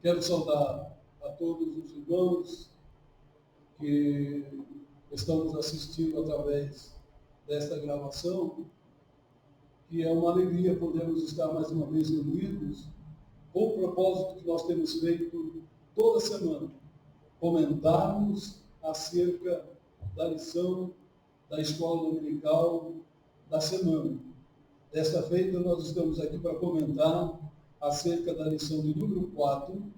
Quero saudar a todos os irmãos que estão nos assistindo através desta gravação, que é uma alegria podermos estar mais uma vez reunidos com o propósito que nós temos feito toda semana, comentarmos acerca da lição da escola dominical da semana. Desta feita, nós estamos aqui para comentar acerca da lição de número 4,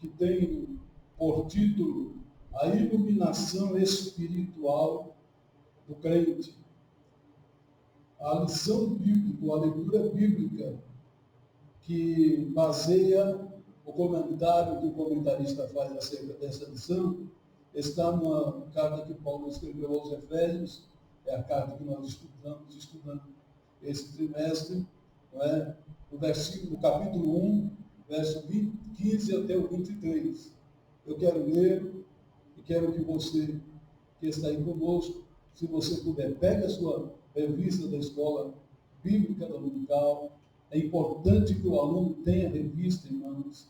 que tem por título a iluminação espiritual do crente. A lição bíblica, a leitura bíblica que baseia o comentário que o comentarista faz acerca dessa lição está numa carta que Paulo escreveu aos Efésios, é a carta que nós estamos estudando esse trimestre, não é? No capítulo 1, verso 15 até o 23. Eu quero ler e quero que você, que está aí conosco, se você puder, pegue a sua revista da escola bíblica dominical. É importante que o aluno tenha a revista em mãos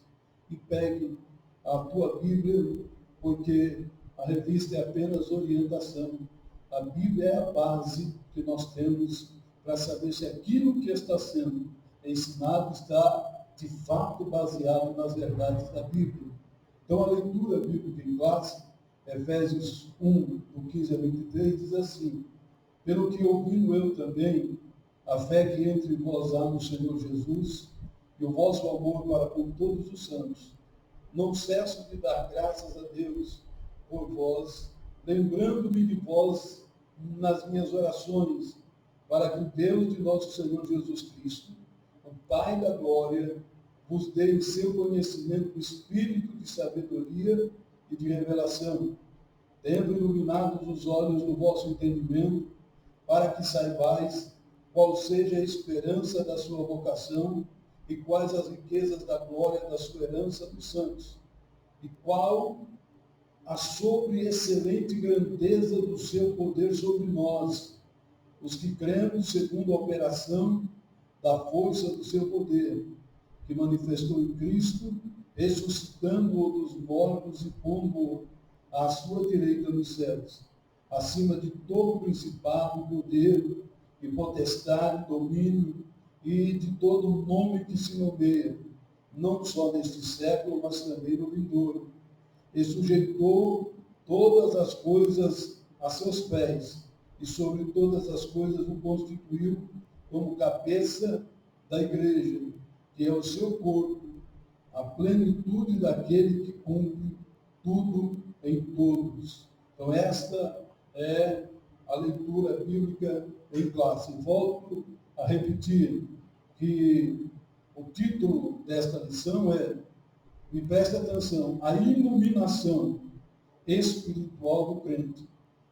e pegue a tua Bíblia, porque a revista é apenas orientação. A Bíblia é a base que nós temos para saber se aquilo que está sendo ensinado está, de fato, baseado nas verdades da Bíblia. Então, a leitura bíblica em classe, Efésios 1, do 15 a 23, diz assim: pelo que ouvindo eu também, a fé que entre vós há no Senhor Jesus e o vosso amor para com todos os santos, não cesso de dar graças a Deus por vós, lembrando-me de vós nas minhas orações, para que o Deus de nosso Senhor Jesus Cristo, o Pai da glória, vos dê em seu conhecimento o espírito de sabedoria e de revelação, tendo iluminados os olhos do vosso entendimento, para que saibais qual seja a esperança da sua vocação e quais as riquezas da glória da sua herança dos santos, e qual a sobre-excelente grandeza do seu poder sobre nós, os que cremos segundo a operação da força do seu poder, que manifestou em Cristo, ressuscitando-o dos mortos e pondo-o à sua direita nos céus, acima de todo principado, poder e potestade, domínio e de todo nome que se nomeia, não só neste século, mas também no vindouro. E sujeitou todas as coisas a seus pés, e sobre todas as coisas o constituiu como cabeça da igreja, que é o seu corpo, a plenitude daquele que cumpre tudo em todos. Então, esta é a leitura bíblica em classe. Volto a repetir que o título desta lição é, me preste atenção, a iluminação espiritual do crente.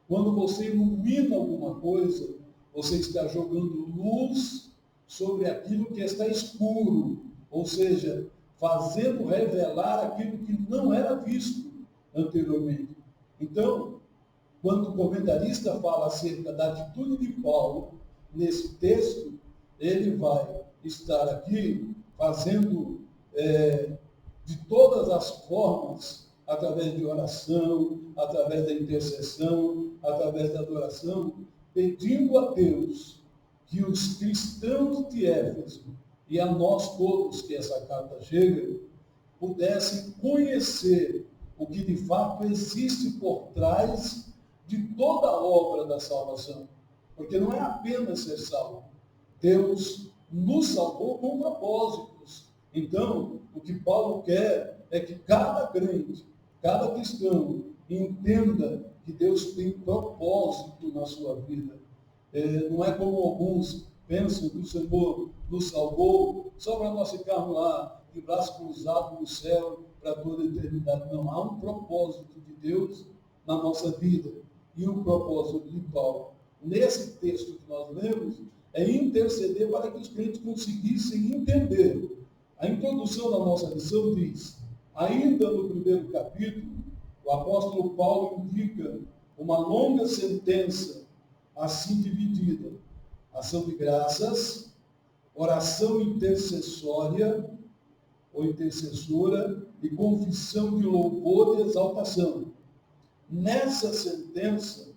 Quando você ilumina alguma coisa, você está jogando luz sobre aquilo que está escuro, ou seja, fazendo revelar aquilo que não era visto anteriormente. Então, quando o comentarista fala acerca da atitude de Paulo, nesse texto, ele vai estar aqui fazendo de todas as formas, através de oração, através da intercessão, através da adoração, pedindo a Deus que os cristãos de Éfeso, e a nós todos que essa carta chega, pudessem conhecer o que de fato existe por trás de toda a obra da salvação. Porque não é apenas ser salvo. Deus nos salvou com propósitos. Então, o que Paulo quer é que cada crente, cada cristão, entenda que Deus tem propósito na sua vida. Não é como alguns pensam que o Senhor nos salvou só para nós ficarmos lá de braço cruzado no céu para toda a eternidade. Não, há um propósito de Deus na nossa vida. E o propósito de Paulo, nesse texto que nós lemos, é interceder para que os crentes conseguissem entender. A introdução da nossa lição diz, ainda no primeiro capítulo, o apóstolo Paulo indica uma longa sentença assim dividida: ação de graças, oração intercessória ou intercessora e confissão de louvor e exaltação. Nessa sentença,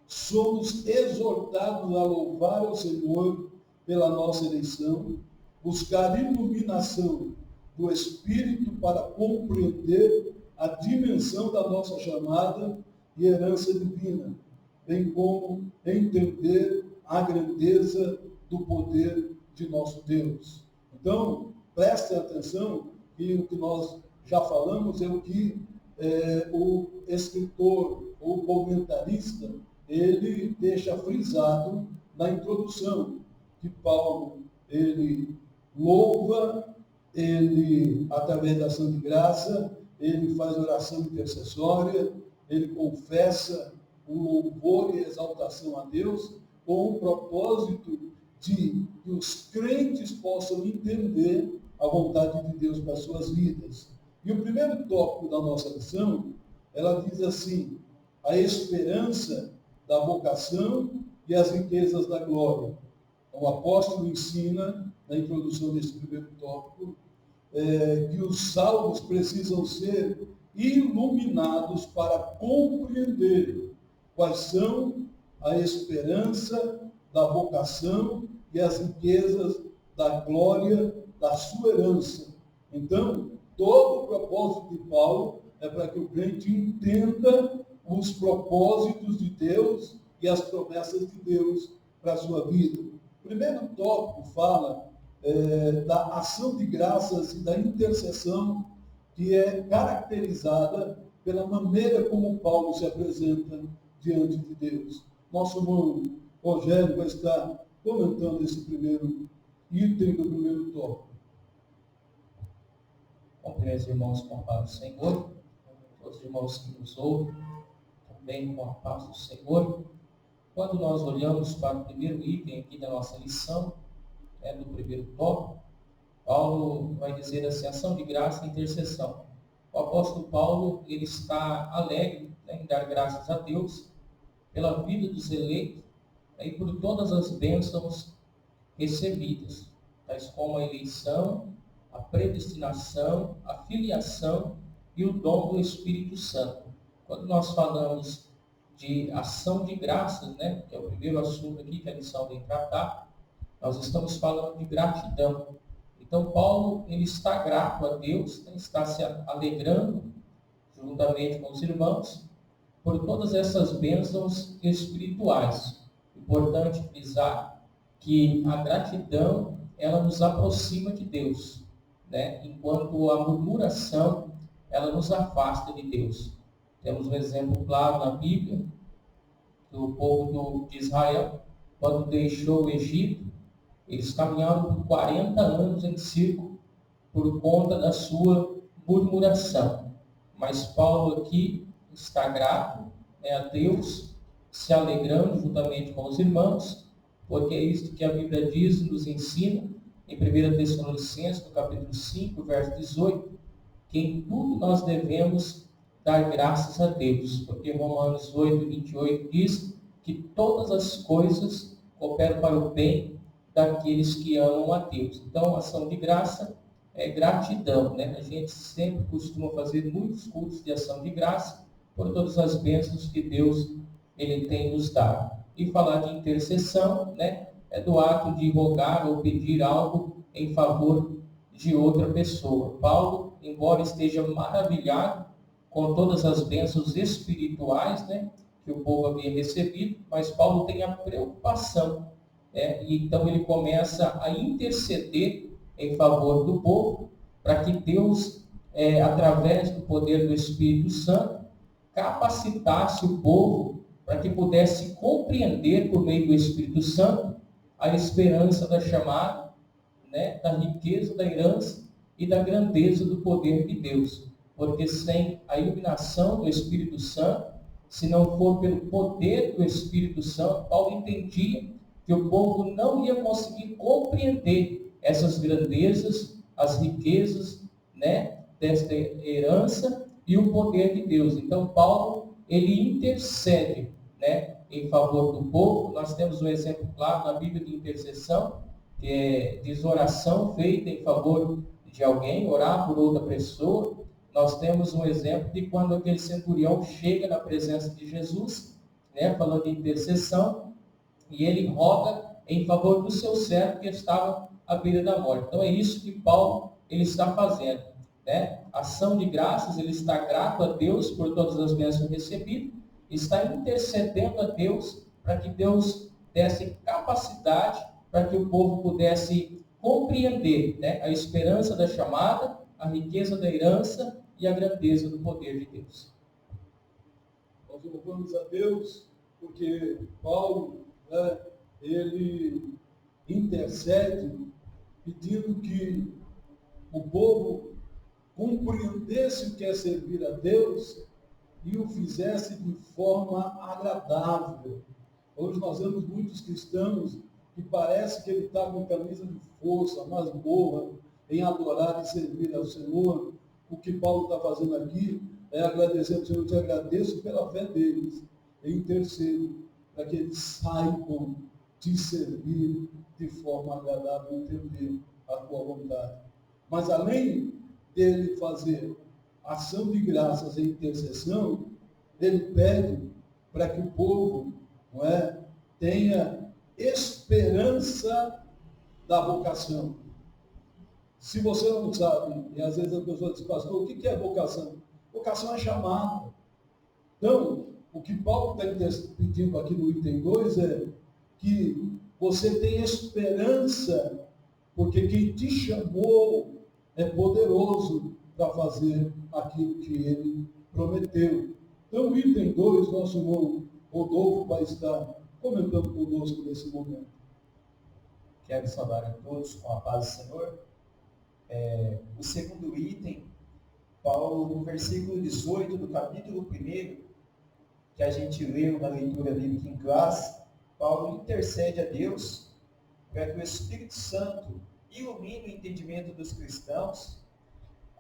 somos exortados a louvar ao Senhor pela nossa eleição, buscar iluminação do Espírito para compreender a dimensão da nossa chamada e herança divina, bem como entender a grandeza do poder de nosso Deus. Então, preste atenção que o que nós já falamos é o que o escritor ou comentarista ele deixa frisado na introdução, que Paulo ele louva, ele através da ação de graça, ele faz oração intercessória, ele confessa o louvor e exaltação a Deus com o propósito de que os crentes possam entender a vontade de Deus para as suas vidas. E o primeiro tópico da nossa lição, ela diz assim: a esperança da vocação e as riquezas da glória. O apóstolo ensina, na introdução desse primeiro tópico, que os salvos precisam ser iluminados para compreender quais são a esperança da vocação e as riquezas da glória da sua herança. Então, todo o propósito de Paulo é para que o crente entenda os propósitos de Deus e as promessas de Deus para a sua vida. O primeiro tópico fala da ação de graças e da intercessão, que é caracterizada pela maneira como Paulo se apresenta diante de Deus. Nosso irmão Rogério vai estar comentando esse primeiro item do primeiro tópico. Meus irmãos, com a paz do Senhor, todos os irmãos que nos ouvem, também com a paz do Senhor. Quando nós olhamos para o primeiro item aqui da nossa lição, do primeiro tópico, Paulo vai dizer assim, ação de graça e intercessão. O apóstolo Paulo, ele está alegre em dar graças a Deus pela vida dos eleitos e por todas as bênçãos recebidas, tais como a eleição, a predestinação, a filiação e o dom do Espírito Santo. Quando nós falamos de ação de graças, que é o primeiro assunto aqui que a lição vem tratar, nós estamos falando de gratidão. Então, Paulo, ele está grato a Deus, está se alegrando, juntamente com os irmãos, por todas essas bênçãos espirituais. Importante frisar que a gratidão, ela nos aproxima de Deus, enquanto a murmuração, ela nos afasta de Deus. Temos um exemplo claro na Bíblia, do povo de Israel, quando deixou o Egito, eles caminharam por 40 anos em círculo por conta da sua murmuração. Mas Paulo aqui está grato a Deus, se alegrando juntamente com os irmãos, porque é isto que a Bíblia diz, nos ensina, em 1 Tessalonicenses, no capítulo 5, verso 18, que em tudo nós devemos dar graças a Deus, porque Romanos 8, 28 diz que todas as coisas cooperam para o bem daqueles que amam a Deus. Então, ação de graça é gratidão, A gente sempre costuma fazer muitos cultos de ação de graça por todas as bênçãos que Deus ele tem nos dado. E falar de intercessão, é do ato de rogar ou pedir algo em favor de outra pessoa. Paulo, embora esteja maravilhado com todas as bênçãos espirituais, que o povo havia recebido, mas Paulo tem a preocupação, e então ele começa a interceder em favor do povo, para que Deus, através do poder do Espírito Santo, capacitasse o povo para que pudesse compreender, por meio do Espírito Santo, a esperança da chamada, da riqueza da herança e da grandeza do poder de Deus. Porque sem a iluminação do Espírito Santo, se não for pelo poder do Espírito Santo, Paulo entendia que o povo não ia conseguir compreender essas grandezas, as riquezas, desta herança e o poder de Deus. Então, Paulo, ele intercede, em favor do povo. Nós temos um exemplo claro na Bíblia de intercessão, que diz oração feita em favor de alguém, orar por outra pessoa, nós temos um exemplo de quando aquele centurião chega na presença de Jesus, né, falando de intercessão, e ele roga em favor do seu servo que estava à beira da morte. Então é isso que Paulo ele está fazendo, né? Ação de graças, ele está grato a Deus por todas as bênçãos recebidas, está intercedendo a Deus para que Deus desse capacidade para que o povo pudesse compreender, né, a esperança da chamada, a riqueza da herança e a grandeza do poder de Deus. Nós louvamos a Deus porque Paulo, né, ele intercede pedindo que o povo compreendesse o que é servir a Deus e o fizesse de forma agradável. Hoje nós vemos muitos cristãos que parece que ele está com camisa de força, masmorra, em adorar e servir ao Senhor. O que Paulo está fazendo aqui é agradecer ao Senhor. Eu te agradeço pela fé deles, e intercedo para que eles saibam te servir de forma agradável, entender a tua vontade. Mas além dele fazer ação de graças e intercessão, ele pede para que o povo, não é, tenha esperança da vocação. Se você não sabe, e às vezes a pessoa diz, pastor, o que é vocação? Vocação é chamada. Então, o que Paulo está pedindo aqui no item 2 é que você tenha esperança, porque quem te chamou é poderoso para fazer aquilo que ele prometeu. Então, o item 2, nosso irmão Rodolfo vai estar comentando conosco nesse momento. Quero saudar a todos com a paz do Senhor. O segundo item, Paulo, no versículo 18 do capítulo 1, que a gente leu na leitura bíblica em classe, Paulo intercede a Deus para que o Espírito Santo ilumine o entendimento dos cristãos,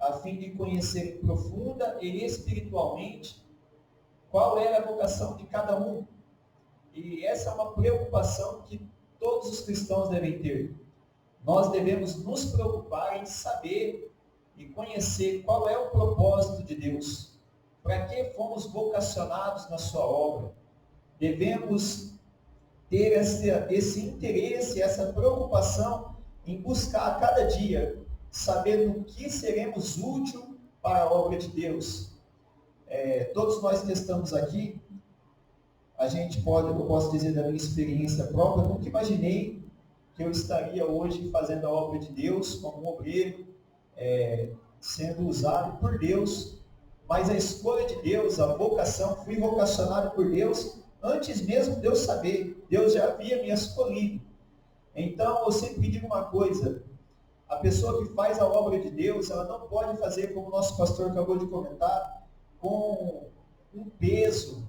a fim de conhecerem profunda e espiritualmente qual era a vocação de cada um. E essa é uma preocupação que todos os cristãos devem ter. Nós devemos nos preocupar em saber e conhecer qual é o propósito de Deus, para que fomos vocacionados na sua obra. Devemos ter esse interesse, essa preocupação em buscar a cada dia, saber no que seremos úteis para a obra de Deus. Todos nós que estamos aqui, eu posso dizer da minha experiência própria, eu nunca imaginei que eu estaria hoje fazendo a obra de Deus como um obreiro, sendo usado por Deus, mas a escolha de Deus, a vocação, fui vocacionado por Deus antes mesmo de eu saber. Deus já havia me escolhido. Então, eu sempre digo uma coisa, a pessoa que faz a obra de Deus, ela não pode fazer, como o nosso pastor acabou de comentar, com um peso,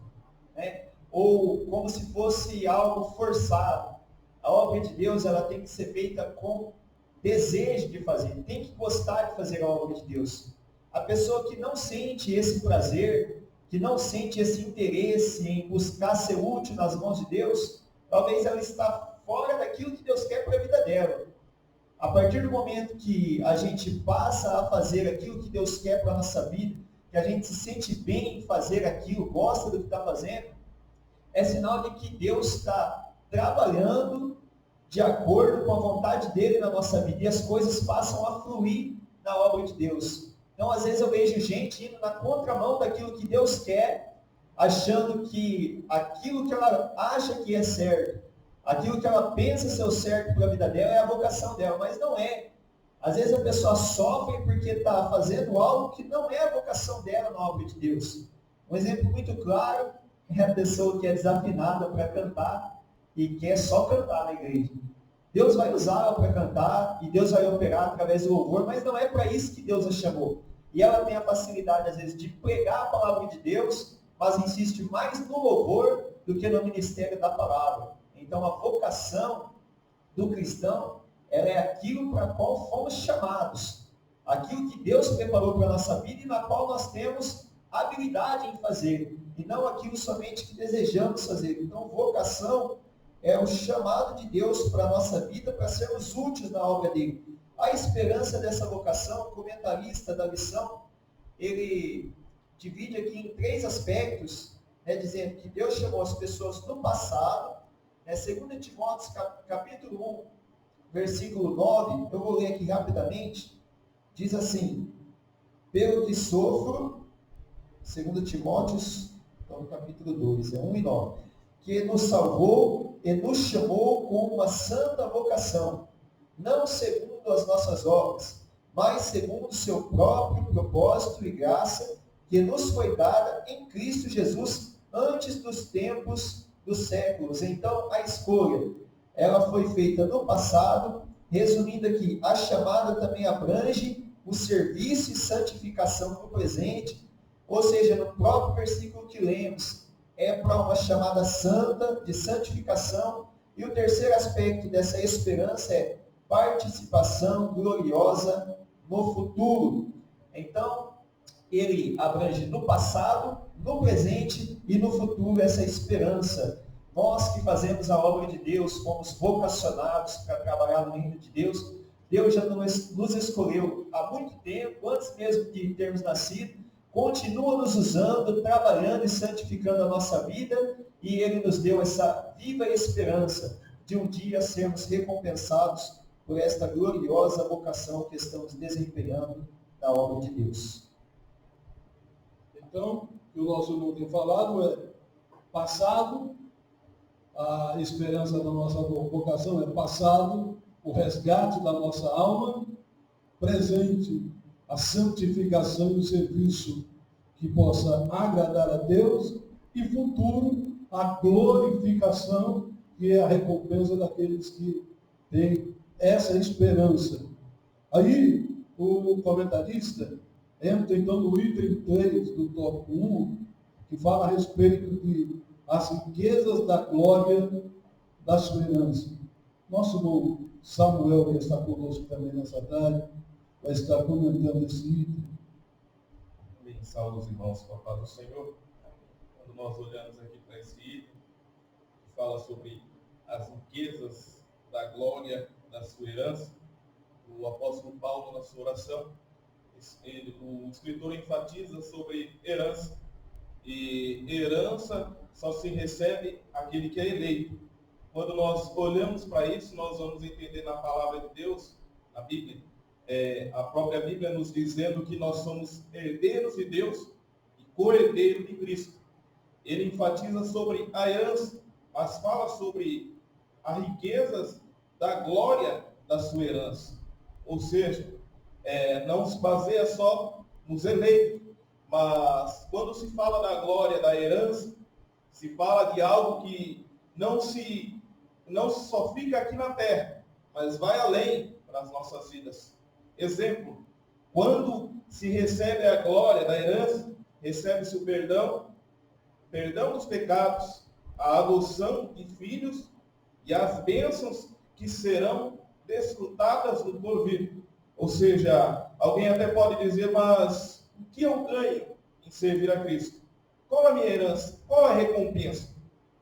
né? Ou como se fosse algo forçado. A obra de Deus, ela tem que ser feita com desejo de fazer, tem que gostar de fazer a obra de Deus. A pessoa que não sente esse prazer, que não sente esse interesse em buscar ser útil nas mãos de Deus, talvez ela está fora daquilo que Deus quer para a vida dela. A partir do momento que a gente passa a fazer aquilo que Deus quer para a nossa vida, que a gente se sente bem em fazer aquilo, gosta do que está fazendo, é sinal de que Deus está trabalhando de acordo com a vontade dele na nossa vida, e as coisas passam a fluir na obra de Deus. Então, às vezes eu vejo gente indo na contramão daquilo que Deus quer, achando que aquilo que ela acha que é certo, aquilo que ela pensa ser o certo para a vida dela é a vocação dela, mas não é. Às vezes a pessoa sofre porque está fazendo algo que não é a vocação dela na obra de Deus. Um exemplo muito claro é a pessoa que é desafinada para cantar e quer só cantar na igreja. Deus vai usá-la para cantar e Deus vai operar através do louvor, mas não é para isso que Deus a chamou. E ela tem a facilidade, às vezes, de pregar a palavra de Deus, mas insiste mais no louvor do que no ministério da palavra. Então, a vocação do cristão, ela é aquilo para qual fomos chamados, aquilo que Deus preparou para a nossa vida e na qual nós temos habilidade em fazer, e não aquilo somente que desejamos fazer. Então, vocação é o chamado de Deus para a nossa vida, para sermos úteis na obra dele. A esperança dessa vocação, o comentarista da lição, ele divide aqui em 3 aspectos, né, dizendo que Deus chamou as pessoas no passado, né, 2 Timóteo capítulo 1, versículo 9, eu vou ler aqui rapidamente, diz assim: pelo que sofro, 2 Timóteo, então, capítulo 2, 1 e 9, que nos salvou e nos chamou com uma santa vocação, não segundo as nossas obras, mas segundo o seu próprio propósito e graça, que nos foi dada em Cristo Jesus antes dos tempos dos séculos. Então, a escolha, ela foi feita no passado, resumindo aqui, a chamada também abrange o serviço e santificação no presente, ou seja, no próprio versículo que lemos, é para uma chamada santa, de santificação, e o terceiro aspecto dessa esperança é participação gloriosa no futuro. Então, ele abrange no passado, no presente e no futuro essa esperança. Nós que fazemos a obra de Deus, fomos vocacionados para trabalhar no reino de Deus. Deus já nos escolheu há muito tempo, antes mesmo de termos nascido, continua nos usando, trabalhando e santificando a nossa vida, e Ele nos deu essa viva esperança de um dia sermos recompensados por esta gloriosa vocação que estamos desempenhando na obra de Deus. Então, o que o nosso irmão tem falado é passado, a esperança da nossa vocação é passado, o resgate da nossa alma, presente, a santificação e o serviço que possa agradar a Deus, e futuro, a glorificação, que é a recompensa daqueles que têm essa esperança. Aí, o comentarista entra então no item 3 do tópico 1, que fala a respeito de as riquezas da glória da sua herança. Nosso irmão Samuel, que está conosco também nessa tarde, vai estar comentando esse item. Bem, saúde os irmãos com a paz do Senhor. Quando nós olhamos aqui para esse item, que fala sobre as riquezas da glória da sua herança, o apóstolo Paulo, na sua oração, o escritor enfatiza sobre herança. E herança só se recebe aquele que é eleito. Quando nós olhamos para isso, nós vamos entender na palavra de Deus, na Bíblia, a própria Bíblia nos dizendo que nós somos herdeiros de Deus e co-herdeiros de Cristo. Ele enfatiza sobre a herança, mas fala sobre as riquezas da glória da sua herança. Ou seja, não se baseia só nos eleitos, mas quando se fala da glória da herança, se fala de algo que não só fica aqui na terra, mas vai além para as nossas vidas. Exemplo, quando se recebe a glória da herança, recebe-se o perdão dos pecados, a adoção de filhos e as bênçãos que serão desfrutadas no porvir. Ou seja, alguém até pode dizer, mas o que eu ganho em servir a Cristo? Qual a minha herança? Qual a recompensa?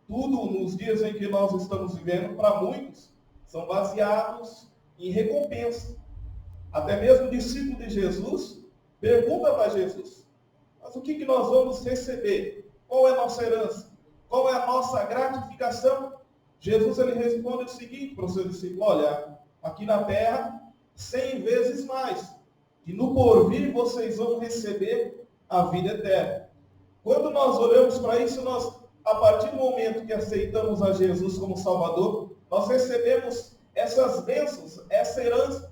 Tudo nos dias em que nós estamos vivendo, para muitos, são baseados em recompensa. Até mesmo o discípulo de Jesus pergunta para Jesus, mas o que nós vamos receber? Qual é a nossa herança? Qual é a nossa gratificação? Jesus ele responde o seguinte para o seu discípulo, olha, aqui na terra, 100 vezes mais. E no porvir vocês vão receber a vida eterna. Quando nós olhamos para isso, a partir do momento que aceitamos a Jesus como Salvador, nós recebemos essas bênçãos, essa herança,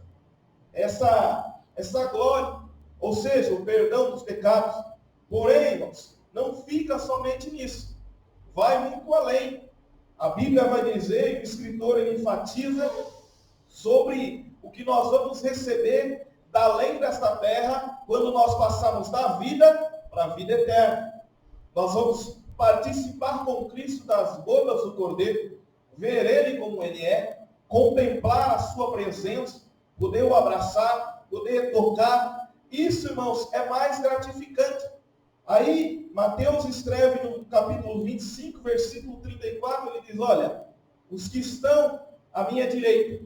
essa glória, ou seja, o perdão dos pecados. Porém, irmãos, não fica somente nisso. Vai muito além. A Bíblia vai dizer, e o escritor ele enfatiza sobre o que nós vamos receber da além desta terra, quando nós passarmos da vida para a vida eterna. Nós vamos participar com Cristo das bodas do Cordeiro, ver Ele como Ele é, contemplar a sua presença, poder o abraçar, poder tocar. Isso, irmãos, é mais gratificante. Aí, Mateus escreve no capítulo 25, versículo 34, ele diz, olha, os que estão à minha direita,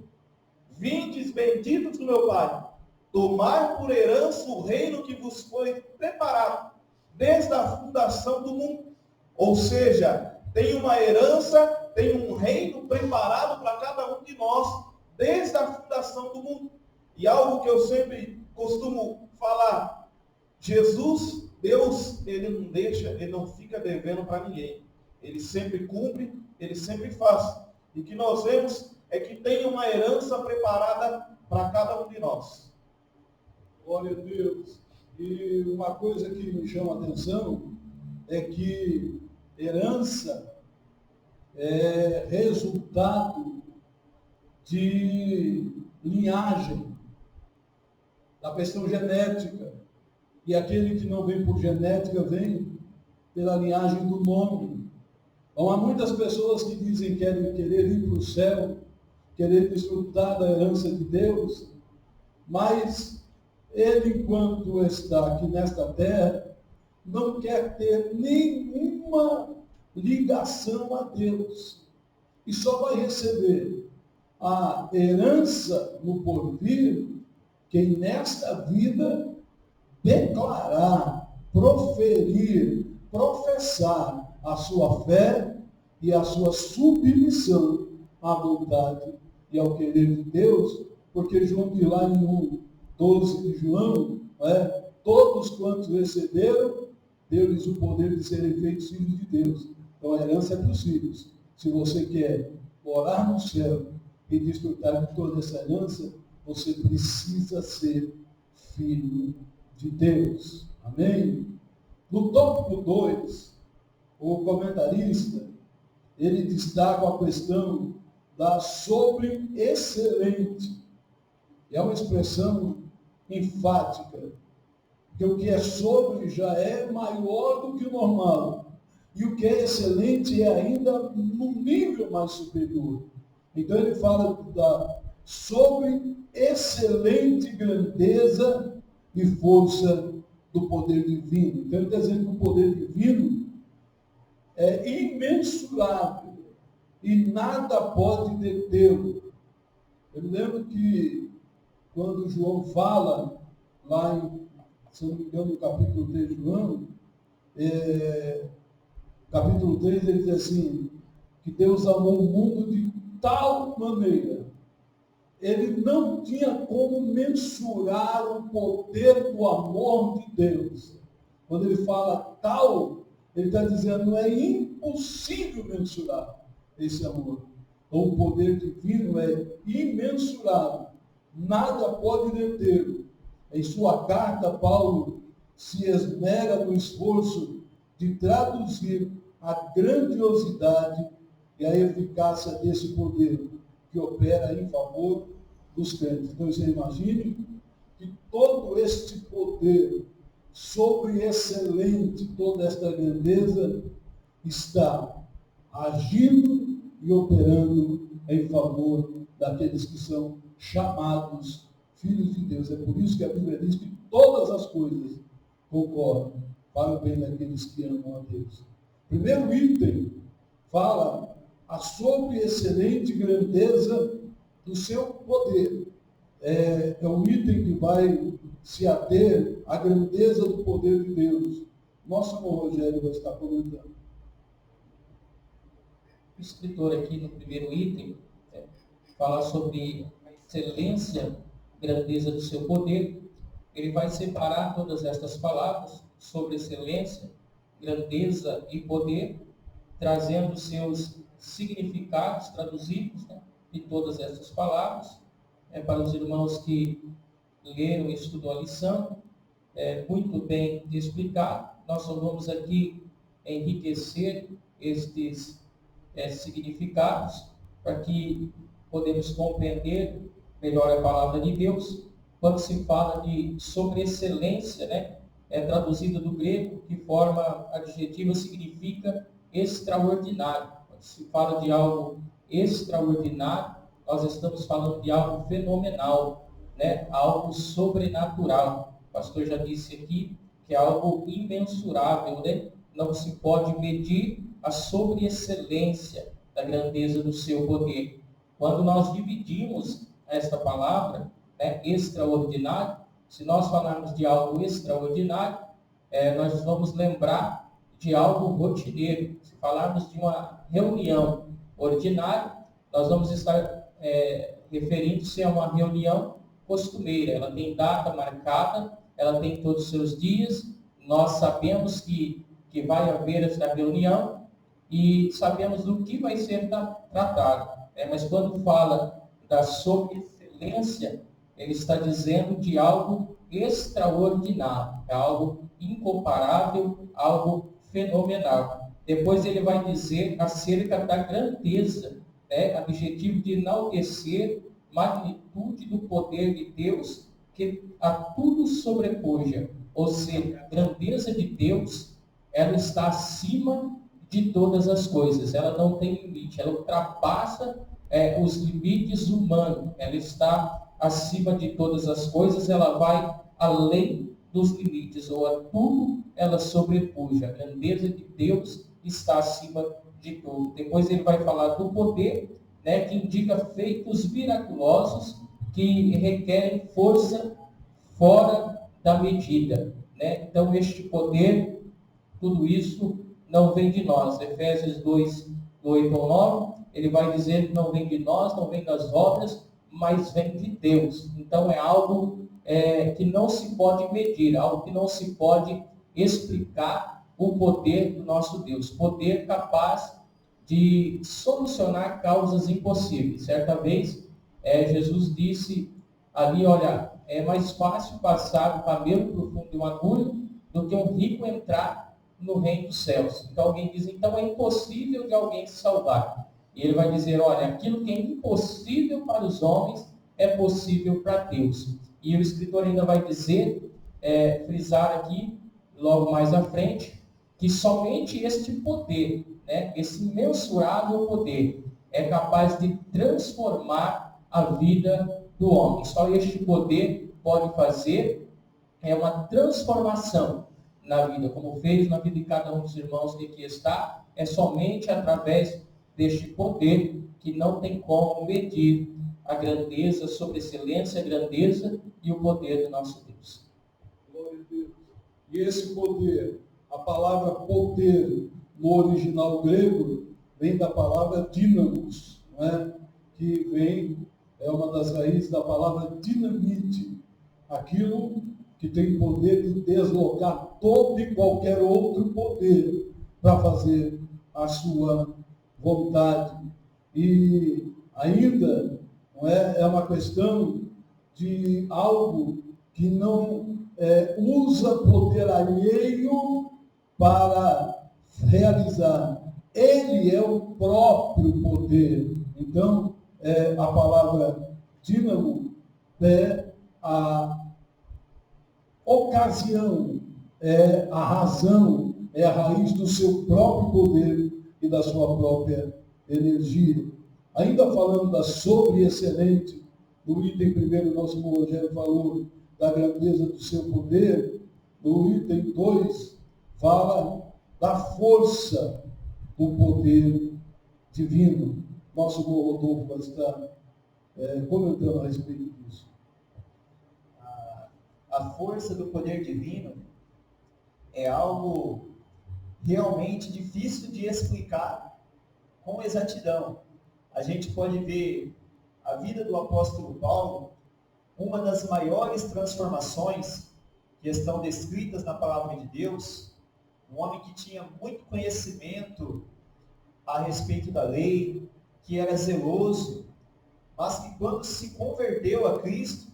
vindes benditos do meu Pai, tomar por herança o reino que vos foi preparado desde a fundação do mundo. Ou seja, tem uma herança, tem um reino preparado para cada um de nós desde a fundação do mundo. E algo que eu sempre costumo falar, Jesus, Deus, ele não deixa, ele não fica devendo para ninguém. Ele sempre cumpre, ele sempre faz. E o que nós vemos é que tem uma herança preparada para cada um de nós. Glória a Deus. E uma coisa que me chama a atenção é que herança é resultado de linhagem, da questão genética. E aquele que não vem por genética vem pela linhagem do nome. Então, há muitas pessoas que dizem que querer ir para o céu, querer desfrutar da herança de Deus, mas ele, enquanto está aqui nesta terra, não quer ter nenhuma ligação a Deus. E só vai receber a herança no porvir quem nesta vida declarar, proferir, professar a sua fé e a sua submissão à vontade e ao querer de Deus, porque João diz lá em 1:12 de João, todos quantos receberam, deu-lhes o poder de serem feitos filhos de Deus. Então a herança é para os filhos. Se você quer morar no céu e desfrutar de toda essa herança, você precisa ser filho de Deus. Amém? No tópico 2, o comentarista, ele destaca a questão da sobre-excelente. É uma expressão enfática, porque o que é sobre já é maior do que o normal. E o que é excelente é ainda num nível mais superior. Então ele fala da sobre-excelente grandeza e força do poder divino. Então ele está dizendo que o poder divino é imensurável e nada pode detê-lo. Eu me lembro que quando João fala, lá em, se não me engano, no capítulo 3 de João, capítulo 3, ele diz assim, que Deus amou o mundo de tal maneira, ele não tinha como mensurar o poder do amor de Deus. Quando ele fala tal, ele está dizendo, é impossível mensurar esse amor. Então, o poder divino é imensurável, nada pode detê-lo. Em sua carta, Paulo se esmera no esforço de traduzir a grandiosidade e a eficácia desse poder que opera em favor dos crentes. Então, você imagine que todo este poder sobre-excelente, toda esta grandeza, está agindo e operando em favor daqueles que são chamados filhos de Deus. É por isso que a Bíblia diz que todas as coisas concorrem para o bem daqueles que amam a Deus. Primeiro item fala a sobre-excelente grandeza do seu poder. É um item que vai se ater à grandeza do poder de Deus. Nosso irmão Rogério vai estar comentando. O escritor aqui no primeiro item fala sobre a excelência, grandeza do seu poder. Ele vai separar todas estas palavras sobre excelência, grandeza e poder, trazendo seus significados traduzidos, de todas essas palavras. Para os irmãos que leram e estudou a lição, muito bem explicado. Nós só vamos aqui enriquecer estes significados para que podemos compreender melhor a palavra de Deus. Quando se fala de sobreexcelência, traduzido do grego, que forma adjetiva significa extraordinário. Quando se fala de algo extraordinário, nós estamos falando de algo fenomenal, algo sobrenatural. O pastor já disse aqui que é algo imensurável, Não se pode medir a sobreexcelência da grandeza do seu poder. Quando nós dividimos esta palavra, extraordinário, Se nós falarmos de algo extraordinário, nós vamos lembrar de algo rotineiro. Se falarmos de uma reunião ordinária, nós vamos estar referindo-se a uma reunião costumeira. Ela tem data marcada, ela tem todos os seus dias, nós sabemos que vai haver essa reunião e sabemos do que vai ser tratado. Mas quando fala da sobreexcelência, ele está dizendo de algo extraordinário, algo incomparável, algo fenomenal. Depois ele vai dizer acerca da grandeza, objetivo de enaltecer magnitude do poder de Deus, que a tudo sobrepuja. Ou seja, a grandeza de Deus, ela está acima de todas as coisas, ela não tem limite, ela ultrapassa os limites humanos, ela está acima de todas as coisas, ela vai além dos limites, ou a tudo ela sobrepuja. A grandeza de Deus está acima de tudo. Depois ele vai falar do poder, que indica feitos miraculosos que requerem força fora da medida. Então este poder, tudo isso não vem de nós. Efésios 2, do 8 ao 9, ele vai dizer que não vem de nós, não vem das obras, mas vem de Deus. Então é algo que não se pode medir, algo que não se pode explicar o poder do nosso Deus. Poder capaz de solucionar causas impossíveis. Certa vez, Jesus disse ali, olha, é mais fácil passar o camelo por fundo de uma agulha do que um rico entrar no reino dos céus. Então alguém diz, então é impossível de alguém se salvar. E ele vai dizer, olha, aquilo que é impossível para os homens é possível para Deus. E o escritor ainda vai dizer, frisar aqui, logo mais à frente, que somente este poder, esse imensurável poder, é capaz de transformar a vida do homem. Só este poder pode fazer uma transformação na vida, como fez na vida de cada um dos irmãos que aqui está, é somente através deste poder que não tem como medir a grandeza, a sobreexcelência, a grandeza e o poder do nosso Deus. Glória a Deus. E esse poder, a palavra poder no original grego, vem da palavra dínamos, que vem, é uma das raízes da palavra dinamite, aquilo que tem poder de deslocar todo e qualquer outro poder para fazer a sua vontade. E ainda é uma questão de algo que não usa poder alheio para realizar. Ele é o próprio poder. Então, a palavra dínamo é a ocasião, é a razão, é a raiz do seu próprio poder e da sua própria energia. Ainda falando da sobreexcelente, no item primeiro, nosso irmão Rogério falou da grandeza do seu poder, no item 2, fala da força do poder divino. Nosso irmão Rodolfo vai estar comentando a respeito disso. A força do poder divino é algo realmente difícil de explicar com exatidão. A gente pode ver a vida do apóstolo Paulo, uma das maiores transformações que estão descritas na palavra de Deus, um homem que tinha muito conhecimento a respeito da lei, que era zeloso, mas que quando se converteu a Cristo,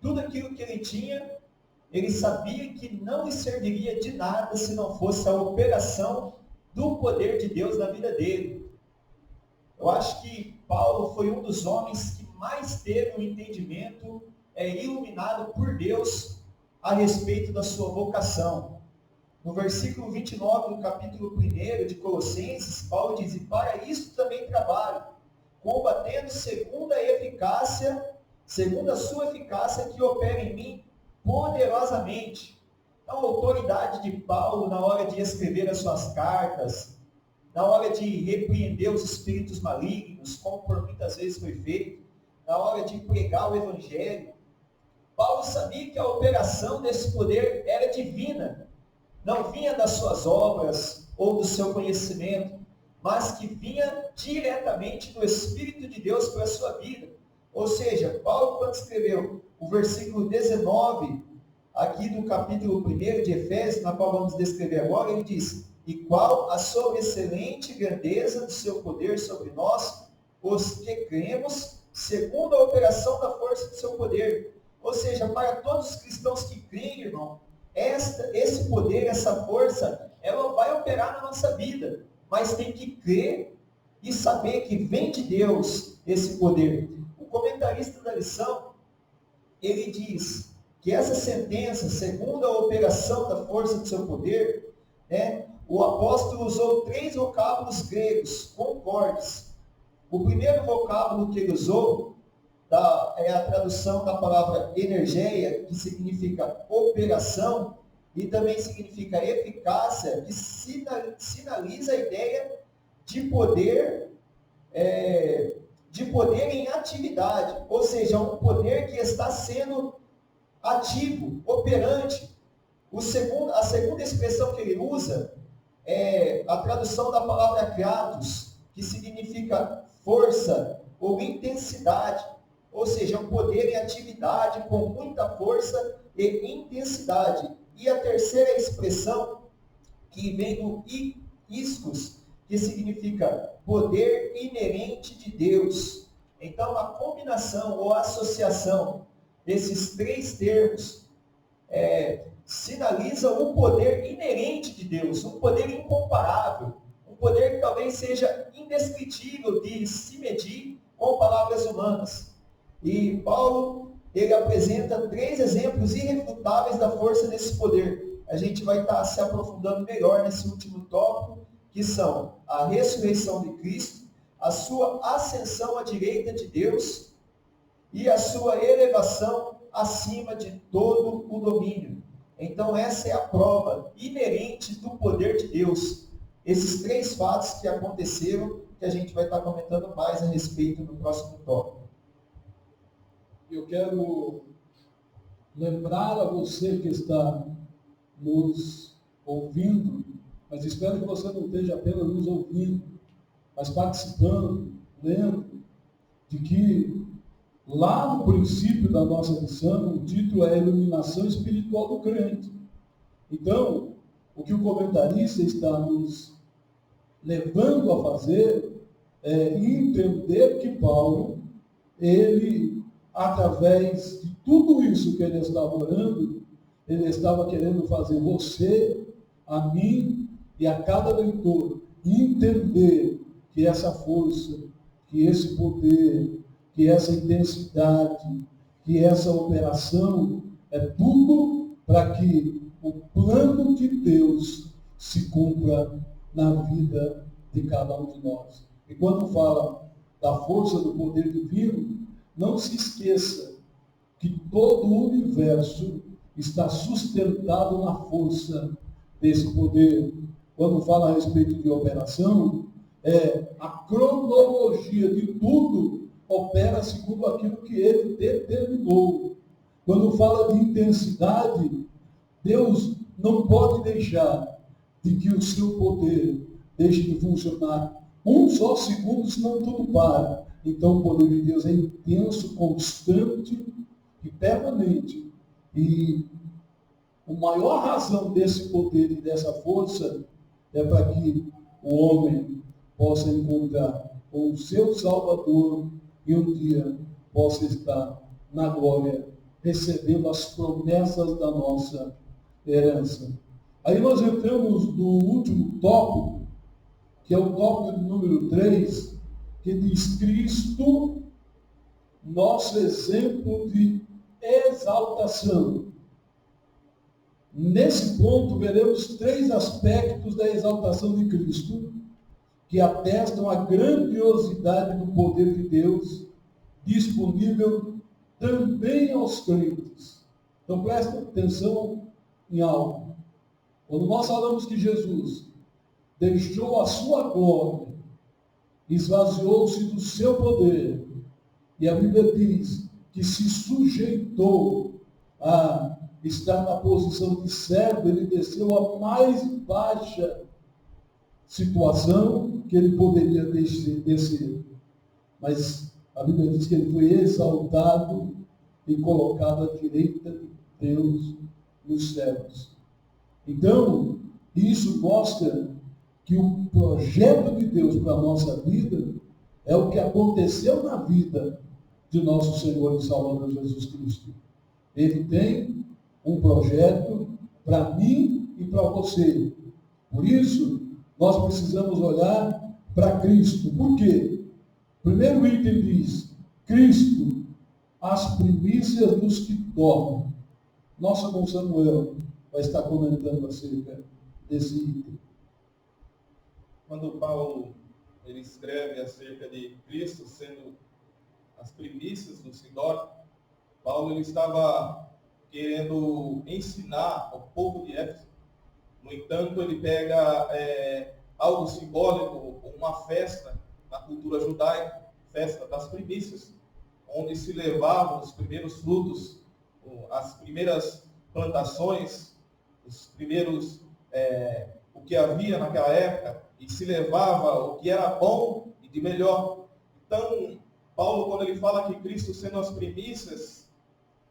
tudo aquilo que ele tinha, ele sabia que não lhe serviria de nada se não fosse a operação do poder de Deus na vida dele. Eu acho que Paulo foi um dos homens que mais teve um entendimento iluminado por Deus a respeito da sua vocação. No versículo 29 do capítulo 1 de Colossenses, Paulo diz, e para isso também trabalho, combatendo segundo a sua eficácia que opera em mim poderosamente. Então, a autoridade de Paulo na hora de escrever as suas cartas, na hora de repreender os espíritos malignos, como por muitas vezes foi feito, na hora de pregar o evangelho, Paulo sabia que a operação desse poder era divina, não vinha das suas obras ou do seu conhecimento, mas que vinha diretamente do Espírito de Deus para a sua vida. Ou seja, Paulo, quando escreveu o versículo 19, aqui do capítulo 1 de Efésios, na qual vamos descrever agora, ele diz: e qual a sobreexcelente grandeza do seu poder sobre nós, os que cremos, segundo a operação da força do seu poder. Ou seja, para todos os cristãos que creem, irmão, esse poder, essa força, ela vai operar na nossa vida, mas tem que crer e saber que vem de Deus esse poder. O comentarista da lição, ele diz que essa sentença, segundo a operação da força do seu poder, o apóstolo usou 3 vocábulos gregos concordes. O primeiro vocábulo que ele usou é a tradução da palavra energeia, que significa operação, e também significa eficácia, que sinaliza a ideia de poder em atividade, ou seja, um poder que está sendo ativo, operante. A segunda expressão que ele usa é a tradução da palavra kratos, que significa força ou intensidade, ou seja, um poder em atividade com muita força e intensidade. E a terceira expressão, que vem do ischus, que significa poder inerente de Deus. Então, a combinação ou associação desses 3 termos sinaliza um poder inerente de Deus, um poder incomparável, um poder que talvez seja indescritível de se medir com palavras humanas. E Paulo, ele apresenta 3 exemplos irrefutáveis da força desse poder. A gente vai estar se aprofundando melhor nesse último tópico, que são a ressurreição de Cristo, a sua ascensão à direita de Deus e a sua elevação acima de todo o domínio. Então essa é a prova inerente do poder de Deus. Esses 3 fatos que aconteceram, que a gente vai estar comentando mais a respeito no próximo tópico. Eu quero lembrar a você que está nos ouvindo, mas espero que você não esteja apenas nos ouvindo, mas participando, lendo, de que lá no princípio da nossa lição, o título é Iluminação Espiritual do Crente. Então, o que o comentarista está nos levando a fazer é entender que Paulo, ele, através de tudo isso que ele estava orando, ele estava querendo fazer você, a mim e a cada leitor entender que essa força, que esse poder, que essa intensidade, que essa operação é tudo para que o plano de Deus se cumpra na vida de cada um de nós. E quando fala da força do poder divino, não se esqueça que todo o universo está sustentado na força desse poder. Quando fala a respeito de operação, a cronologia de tudo opera segundo aquilo que ele determinou. Quando fala de intensidade, Deus não pode deixar de que o seu poder deixe de funcionar um só segundo, senão tudo para. Então o poder de Deus é intenso, constante e permanente. E a maior razão desse poder e dessa força é para que o homem possa encontrar com o seu Salvador e um dia possa estar na glória, recebendo as promessas da nossa herança. Aí nós entramos no último tópico, que é o tópico número 3, que diz Cristo, nosso exemplo de exaltação. Nesse ponto, veremos 3 aspectos da exaltação de Cristo, que atestam a grandiosidade do poder de Deus, disponível também aos crentes. Então, presta atenção em algo. Quando nós falamos que Jesus deixou a sua glória, esvaziou-se do seu poder, e a Bíblia diz que se sujeitou a estar na posição de servo, ele desceu à mais baixa situação que ele poderia descer. Mas a Bíblia diz que ele foi exaltado e colocado à direita de Deus nos céus. Então, isso mostra que o projeto de Deus para a nossa vida é o que aconteceu na vida de nosso Senhor e Salvador Jesus Cristo. Ele tem um projeto para mim e para você. Por isso, nós precisamos olhar para Cristo. Por quê? O primeiro item diz, Cristo, as primícias dos que dormem. Nosso irmão Samuel vai estar comentando acerca desse item. Quando Paulo ele escreve acerca de Cristo sendo as primícias dos que dormem, Paulo ele estava querendo ensinar ao povo de Éfeso. No entanto, ele pega algo simbólico, uma festa na cultura judaica, festa das primícias, onde se levavam os primeiros frutos, as primeiras plantações, os primeiros, o que havia naquela época, e se levava o que era bom e de melhor. Então, Paulo, quando ele fala que Cristo sendo as primícias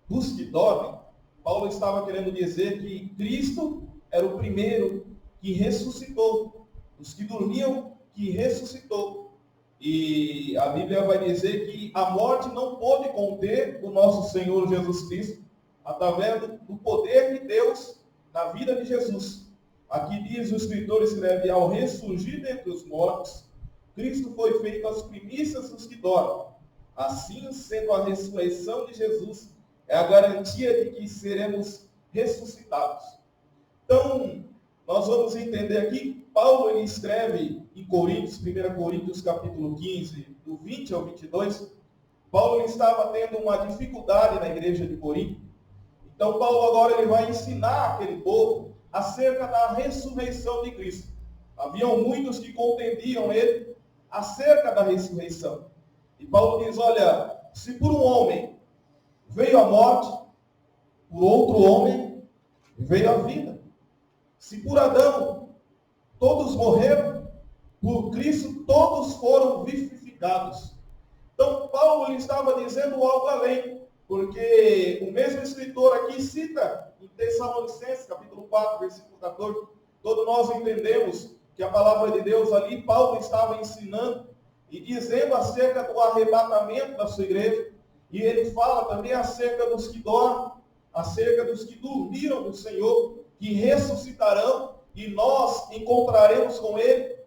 dos que dormem, Paulo estava querendo dizer que Cristo era o primeiro que ressuscitou, os que dormiam, que ressuscitou. E a Bíblia vai dizer que a morte não pôde conter o nosso Senhor Jesus Cristo, através do poder de Deus na vida de Jesus. Aqui diz, o escritor escreve, ao ressurgir dentre os mortos, Cristo foi feito as primícias dos que dormem. Assim, sendo a ressurreição de Jesus, é a garantia de que seremos ressuscitados. Então, nós vamos entender aqui, Paulo ele escreve em Coríntios, 1 Coríntios capítulo 15, do 20 ao 22, Paulo ele estava tendo uma dificuldade na igreja de Corinto. Então, Paulo agora ele vai ensinar aquele povo acerca da ressurreição de Cristo. Haviam muitos que contendiam ele acerca da ressurreição. E Paulo diz, olha, se por um homem veio a morte, por outro homem veio a vida. Se por Adão todos morreram, por Cristo todos foram vivificados. Então Paulo ele estava dizendo algo além, porque o mesmo escritor aqui cita em Tessalonicenses, capítulo 4, versículo 14, todos nós entendemos que a palavra de Deus ali, Paulo estava ensinando e dizendo acerca do arrebatamento da sua igreja, e ele fala também acerca dos que dormem, acerca dos que dormiram no Senhor, que ressuscitarão, e nós encontraremos com ele,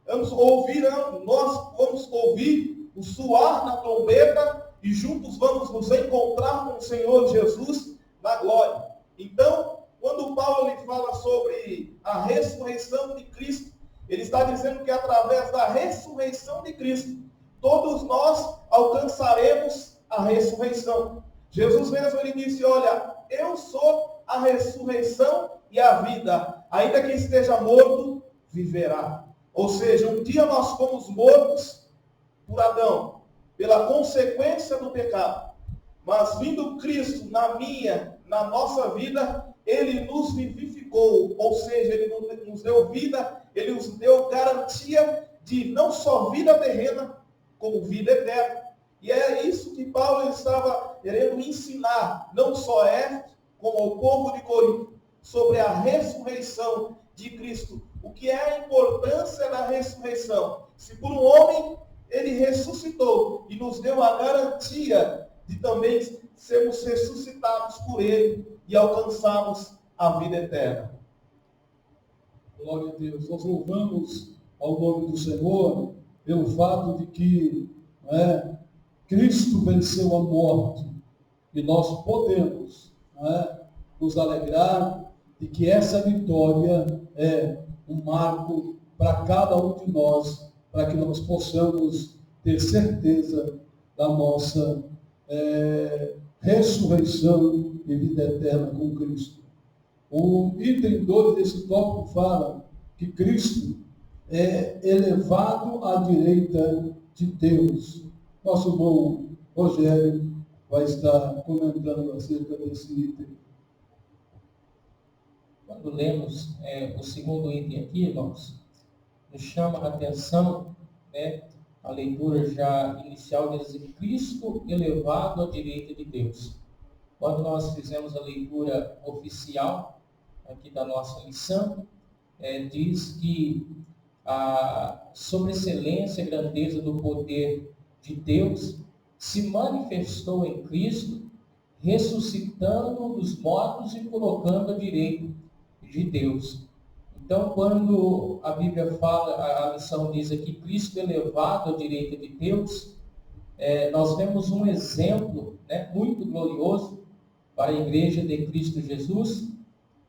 nós vamos ouvir o soar da trombeta, e juntos vamos nos encontrar com o Senhor Jesus na glória. Então, quando Paulo ele fala sobre a ressurreição de Cristo, ele está dizendo que através da ressurreição de Cristo, todos nós alcançaremos a ressurreição. Jesus mesmo ele disse, olha, eu sou a ressurreição e a vida. Ainda que esteja morto, viverá. Ou seja, um dia nós fomos mortos por Adão, pela consequência do pecado. Mas vindo Cristo na nossa vida, ele nos vivificou. Ou seja, ele nos deu vida, ele nos deu garantia de não só vida terrena, como vida eterna. E é isso que Paulo estava querendo ensinar, não só como ao povo de Corinto, sobre a ressurreição de Cristo. O que é a importância da ressurreição? Se por um homem ele ressuscitou e nos deu a garantia de também sermos ressuscitados por ele e alcançarmos a vida eterna. Glória a Deus. Nós louvamos ao nome do Senhor pelo fato de que Cristo venceu a morte e nós podemos nos alegrar de que essa vitória é um marco para cada um de nós, para que nós possamos ter certeza da nossa ressurreição e vida eterna com Cristo. O item 2 desse tópico fala que Cristo é elevado à direita de Deus. Nosso irmão Rogério vai estar comentando acerca desse item. quando lemos o segundo item aqui, irmãos, nos chama a atenção, né, a leitura já inicial diz Cristo elevado à direita de Deus. Quando nós fizemos a leitura oficial aqui da nossa lição, diz que a sobreexcelência e grandeza do poder de Deus se manifestou em Cristo, ressuscitando dos mortos e colocando à direita de Deus. Então, quando a Bíblia fala, a lição diz aqui, Cristo elevado à direita de Deus, nós vemos um exemplo, né, muito glorioso para a igreja de Cristo Jesus,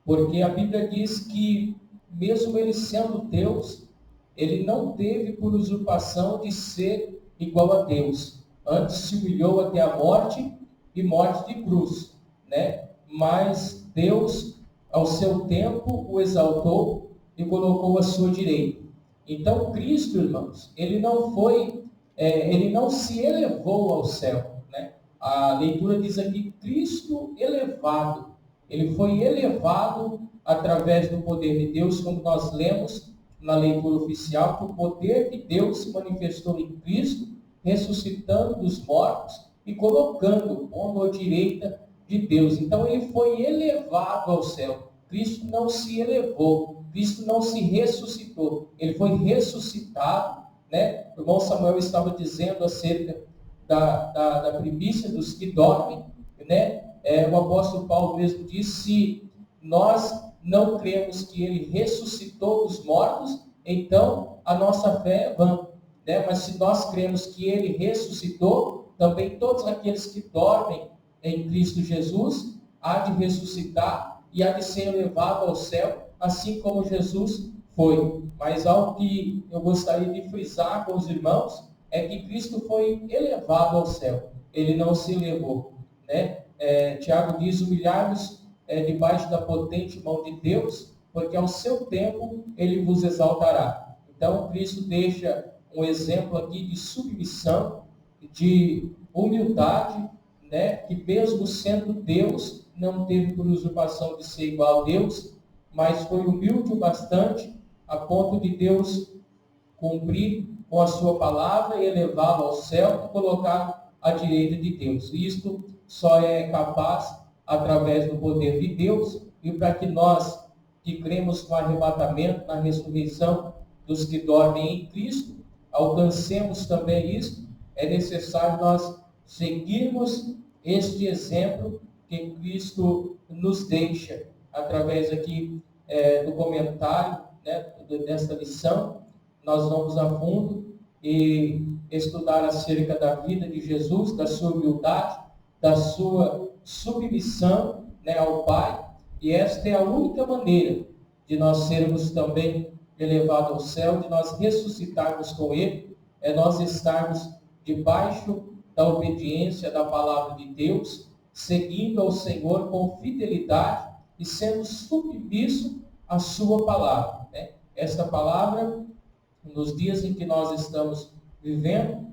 porque a Bíblia diz que, mesmo ele sendo Deus, ele não teve por usurpação de ser igual a Deus. Antes se humilhou até a morte e morte de cruz, né? Mas Deus, ao seu tempo, o exaltou e colocou à sua direita. Então, Cristo, irmãos, ele não se elevou ao céu, né? A leitura diz aqui, Cristo elevado. Ele foi elevado através do poder de Deus, como nós lemos na leitura oficial, que o poder de Deus se manifestou em Cristo, ressuscitando dos mortos e colocando, pondo à direita de Deus. Então, ele foi elevado ao céu. Cristo não se elevou, Cristo não se ressuscitou, ele foi ressuscitado, né? O irmão Samuel estava dizendo acerca da primícia dos que dormem, né? O apóstolo Paulo mesmo disse, se nós não cremos que ele ressuscitou dos mortos, então a nossa fé é vã, né? Mas se nós cremos que ele ressuscitou, também todos aqueles que dormem em Cristo Jesus há de ressuscitar e há de ser elevado ao céu, assim como Jesus foi. Mas algo que eu gostaria de frisar com os irmãos é que Cristo foi elevado ao céu. Ele não se elevou, né? Tiago diz, humilhar-vos debaixo da potente mão de Deus, porque ao seu tempo ele vos exaltará. Então, Cristo deixa um exemplo aqui de submissão, de humildade, né? Que mesmo sendo Deus, não teve por usurpação de ser igual a Deus, mas foi humilde o bastante a ponto de Deus cumprir com a sua palavra e elevá-lo ao céu e colocá-lo à direita de Deus. Isto só é capaz através do poder de Deus, e para que nós que cremos no arrebatamento, na ressurreição dos que dormem em Cristo, alcancemos também isso, é necessário nós seguirmos este exemplo que Cristo nos deixa, através aqui do comentário, né, desta lição. Nós vamos a fundo e estudar acerca da vida de Jesus, da sua humildade, da sua submissão, né, ao Pai, e esta é a única maneira de nós sermos também elevados ao céu, de nós ressuscitarmos com Ele, é nós estarmos debaixo da obediência da palavra de Deus, seguindo ao Senhor com fidelidade e sendo submisso à sua palavra, né? Esta palavra, nos dias em que nós estamos vivendo,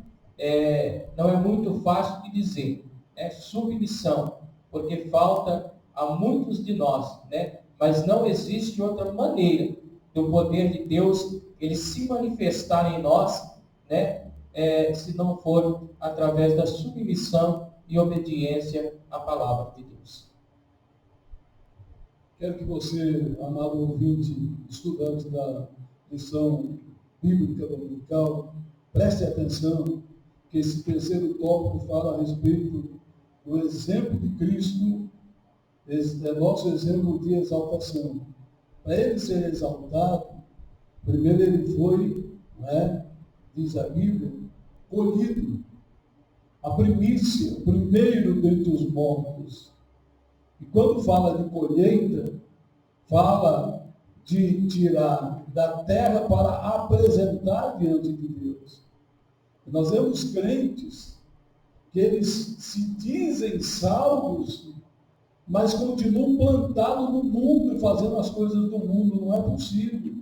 não é muito fácil de dizer, submissão, porque falta a muitos de nós, né? Mas não existe outra maneira do poder de Deus ele se manifestar em nós, né? Se não for através da submissão e obediência à palavra de Deus. Quero que você, amado ouvinte, estudante da lição bíblica dominical, preste atenção que esse terceiro tópico fala a respeito do exemplo de Cristo, é nosso exemplo de exaltação. Para ele ser exaltado, primeiro ele foi, diz a Bíblia, colhido, a primícia, o primeiro dentre os mortos. E quando fala de colheita, fala de tirar da terra para apresentar diante de Deus. E nós vemos crentes que eles se dizem salvos, mas continuam plantados no mundo e fazendo as coisas do mundo. Não é possível.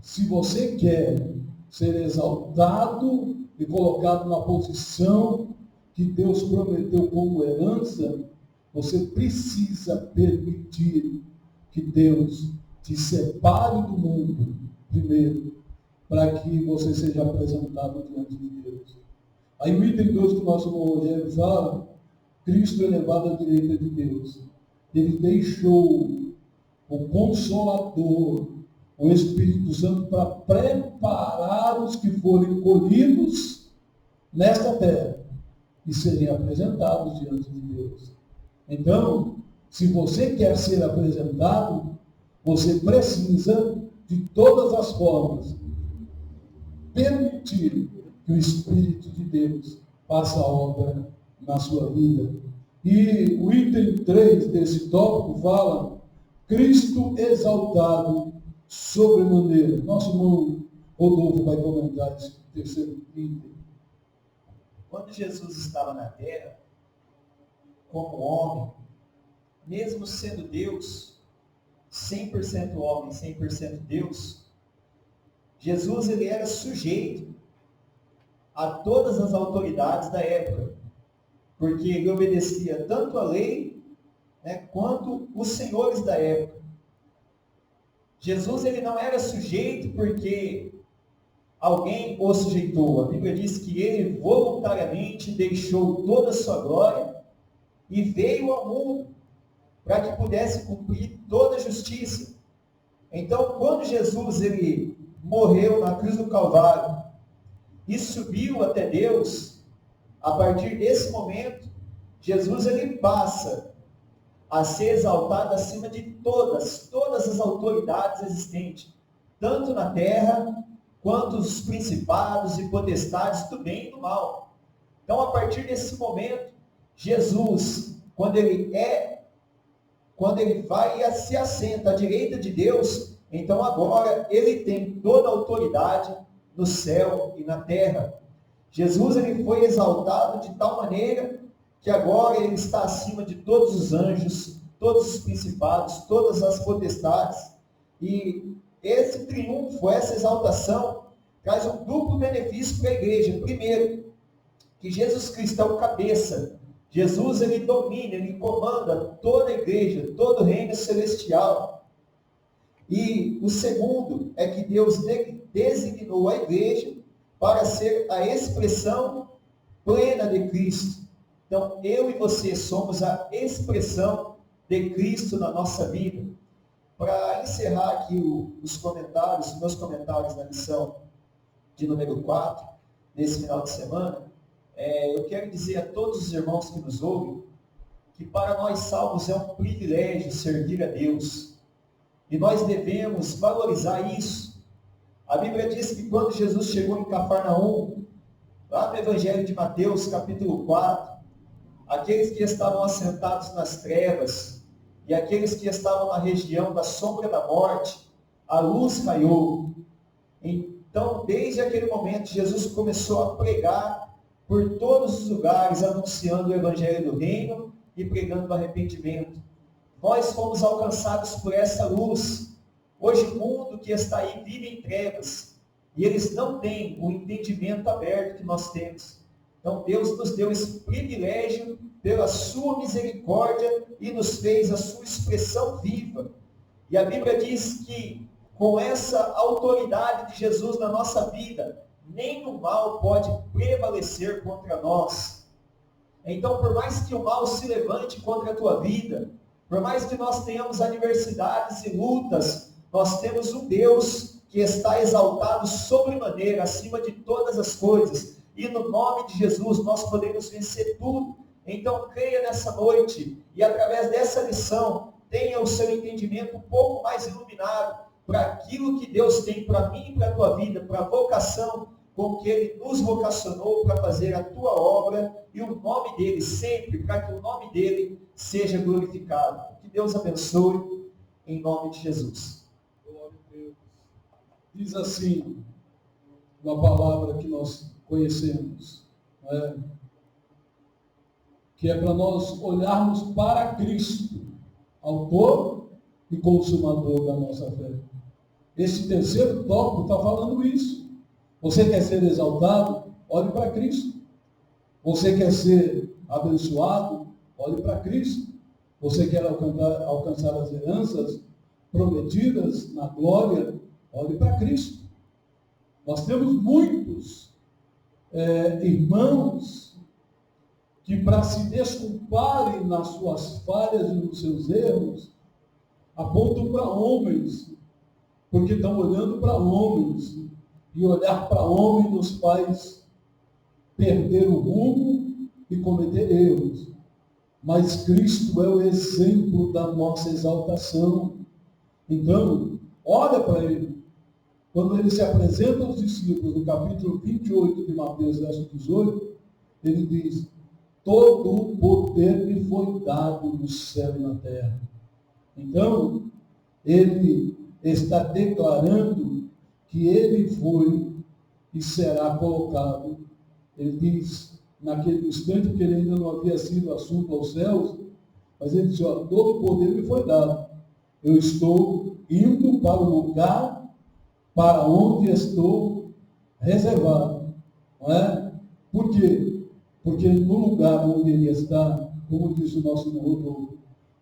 Se você quer ser exaltado e colocado na posição que Deus prometeu como herança, você precisa permitir que Deus te separe do mundo, primeiro, para que você seja apresentado diante de Deus. Aí o item 2 que o nosso irmão Rogério fala, Cristo elevado à direita de Deus. Ele deixou o Consolador, o Espírito Santo, para preparar os que forem colhidos nesta terra e serem apresentados diante de Deus. Então, se você quer ser apresentado, você precisa, de todas as formas, permitir que o Espírito de Deus faça a obra na sua vida. E o item 3 desse tópico fala Cristo exaltado sobremaneira. Nosso irmão Rodolfo vai comentar esse terceiro item. Quando Jesus estava na terra, como homem, mesmo sendo Deus, 100% homem, 100% Deus, Jesus ele era sujeito a todas as autoridades da época, porque ele obedecia tanto a lei, quanto os senhores da época. Jesus ele não era sujeito porque alguém o sujeitou. A Bíblia diz que ele voluntariamente deixou toda a sua glória e veio ao mundo para que pudesse cumprir toda a justiça. Então, quando Jesus ele morreu na cruz do Calvário e subiu até Deus, a partir desse momento, Jesus ele passa a ser exaltado acima de todas as autoridades existentes, tanto na terra, quanto os principados e potestades do bem e do mal. Então, a partir desse momento, Jesus, quando ele vai e se assenta à direita de Deus, então agora ele tem toda a autoridade no céu e na terra. Jesus ele foi exaltado de tal maneira que agora ele está acima de todos os anjos, todos os principados, todas as potestades. E esse triunfo, essa exaltação, traz um duplo benefício para a igreja. Primeiro, que Jesus Cristo é o cabeça. Jesus ele domina, ele comanda toda a igreja, todo o reino celestial. E o segundo é que Deus designou a igreja para ser a expressão plena de Cristo. Então, eu e você somos a expressão de Cristo na nossa vida. Para encerrar aqui os meus comentários na lição de número 4, nesse final de semana, eu quero dizer a todos os irmãos que nos ouvem, que para nós salvos é um privilégio servir a Deus. E nós devemos valorizar isso. A Bíblia diz que quando Jesus chegou em Cafarnaum, lá no Evangelho de Mateus, capítulo 4, aqueles que estavam assentados nas trevas e aqueles que estavam na região da sombra da morte, a luz raiou. Então, desde aquele momento, Jesus começou a pregar por todos os lugares, anunciando o Evangelho do Reino e pregando o arrependimento. Nós fomos alcançados por essa luz. Hoje o mundo que está aí vive em trevas, e eles não têm o entendimento aberto que nós temos. Então Deus nos deu esse privilégio pela sua misericórdia e nos fez a sua expressão viva. E a Bíblia diz que com essa autoridade de Jesus na nossa vida, nem o mal pode prevalecer contra nós. Então, por mais que o mal se levante contra a tua vida, por mais que nós tenhamos adversidades e lutas, nós temos um Deus que está exaltado sobremaneira, acima de todas as coisas. E no nome de Jesus nós podemos vencer tudo. Então creia nessa noite e através dessa lição tenha o seu entendimento um pouco mais iluminado para aquilo que Deus tem para mim e para a tua vida, para a vocação com que Ele nos vocacionou para fazer a tua obra e o nome dEle sempre, para que o nome dEle seja glorificado. Que Deus abençoe em nome de Jesus. Glória a Deus. Diz assim, uma palavra que nós conhecemos, que é para nós olharmos para Cristo, autor e consumador da nossa fé. Esse terceiro tópico está falando isso. Você quer ser exaltado? Olhe para Cristo. Você quer ser abençoado? Olhe para Cristo. Você quer alcançar as heranças? prometidas na glória, olhe para Cristo. Nós temos muitos irmãos que, para se desculparem nas suas falhas e nos seus erros, apontam para homens, porque estão olhando para homens, e olhar para homem nos faz perder o rumo e cometer erros. Mas Cristo é o exemplo da nossa exaltação. Então, olha para ele. Quando ele se apresenta aos discípulos, no capítulo 28 de Mateus, verso 18, ele diz: todo o poder me foi dado no céu e na terra. Então, ele está declarando que ele foi e será colocado. Ele diz, naquele instante, que ele ainda não havia sido assunto aos céus, mas ele diz: todo o poder me foi dado. Eu estou indo para o lugar para onde estou reservado. Não é? Por quê? Porque no lugar onde ele está, como diz o nosso Rodolfo,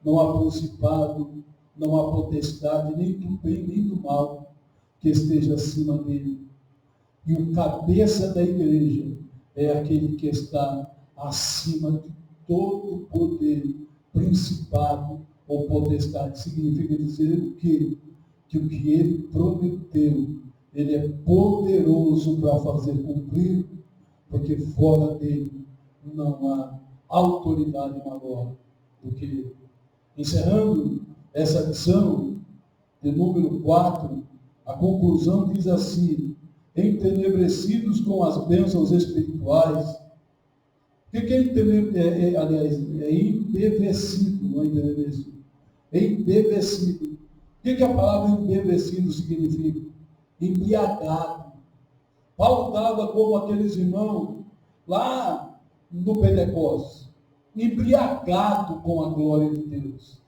não há principado, não há potestade, nem do bem, nem do mal, que esteja acima dele. E o cabeça da igreja é aquele que está acima de todo poder, principado ou potestade. Significa dizer o quê? Que o que ele prometeu, ele é poderoso para fazer cumprir, porque fora dele não há autoridade maior do que ele. Encerrando essa lição de número 4, a conclusão diz assim: entenebrecidos com as bênçãos espirituais. O que é embevecido, não é entenebrecido? Embevecido. O que a palavra embevecido significa? Embriagado. Paulo estava como aqueles irmãos lá no Pentecostes, embriagado com a glória de Deus.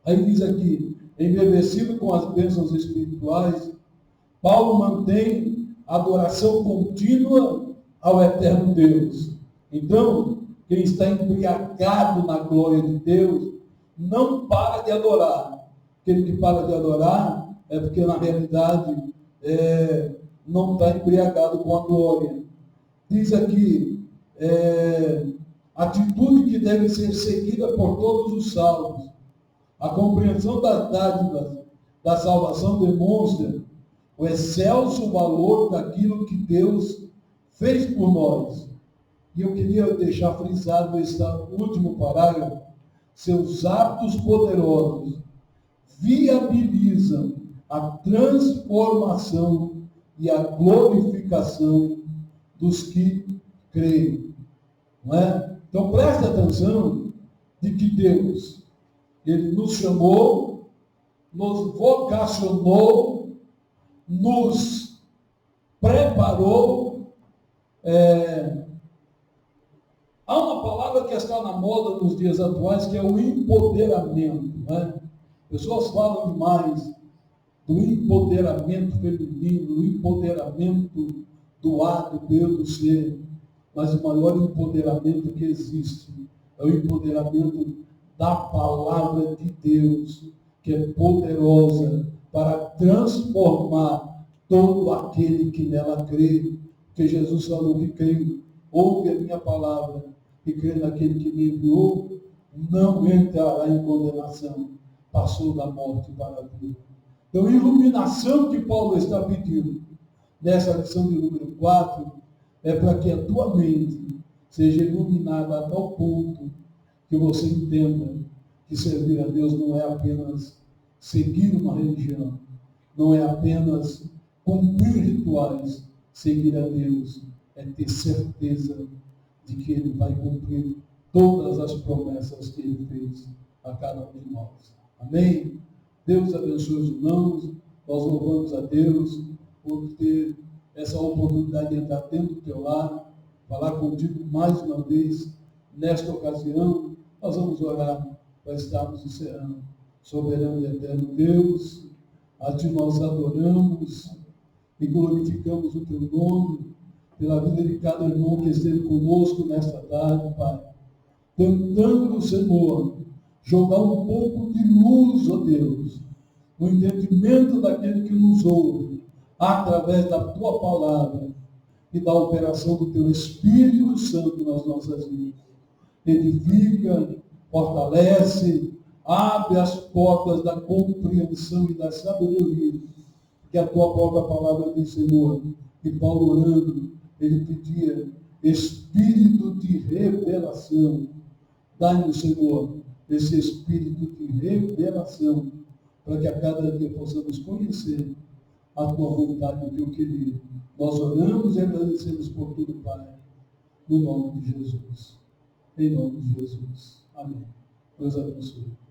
Aí diz aqui, embevecido com as bênçãos espirituais, Paulo mantém adoração contínua ao eterno Deus. Então, quem está embriagado na glória de Deus, não para de adorar. Aquele que para de adorar é porque, na realidade, não está embriagado com a glória. Diz aqui, atitude que deve ser seguida por todos os salvos. A compreensão das dádivas da salvação demonstra o excelso valor daquilo que Deus fez por nós. E eu queria deixar frisado esse último parágrafo: seus atos poderosos viabilizam a transformação e a glorificação dos que creem. Não é? Então preste atenção de que Deus, ele nos chamou, nos vocacionou, nos preparou. Há uma palavra que está na moda nos dias atuais, que é o empoderamento. Não é? Pessoas falam demais do empoderamento feminino, do empoderamento do A, do B, do C, mas o maior empoderamento que existe é o empoderamento da palavra de Deus, que é poderosa para transformar todo aquele que nela crê. Porque Jesus falou que quem ouve a minha palavra e crê naquele que me enviou, não entrará em condenação, passou da morte para a vida. Então, a iluminação que Paulo está pedindo nessa lição de número 4 é para que a tua mente seja iluminada a tal ponto que você entenda que servir a Deus não é apenas seguir uma religião, não é apenas cumprir rituais. Seguir a Deus é ter certeza de que Ele vai cumprir todas as promessas que Ele fez a cada um de nós. Amém? Deus abençoe os irmãos. Nós louvamos a Deus por ter essa oportunidade de entrar dentro do teu lar, falar contigo mais uma vez. Nesta ocasião, nós vamos orar para estarmos encerrando. Soberano e eterno Deus, a Ti nós adoramos e glorificamos o Teu nome pela vida de cada irmão que esteve conosco nesta tarde, Pai. Tentando, Senhor, jogar um pouco de luz, ó Deus, no entendimento daquele que nos ouve, através da tua palavra e da operação do teu Espírito Santo nas nossas vidas. Edifica, fortalece, abre as portas da compreensão e da sabedoria, que a tua própria palavra diz, Senhor. E Paulo orando, ele pedia espírito de revelação. Dai-nos, Senhor, esse espírito de revelação, para que a cada dia possamos conhecer a tua vontade e o teu querido. Nós oramos e agradecemos por tudo, Pai, no nome de Jesus. Em nome de Jesus. Amém. Deus abençoe.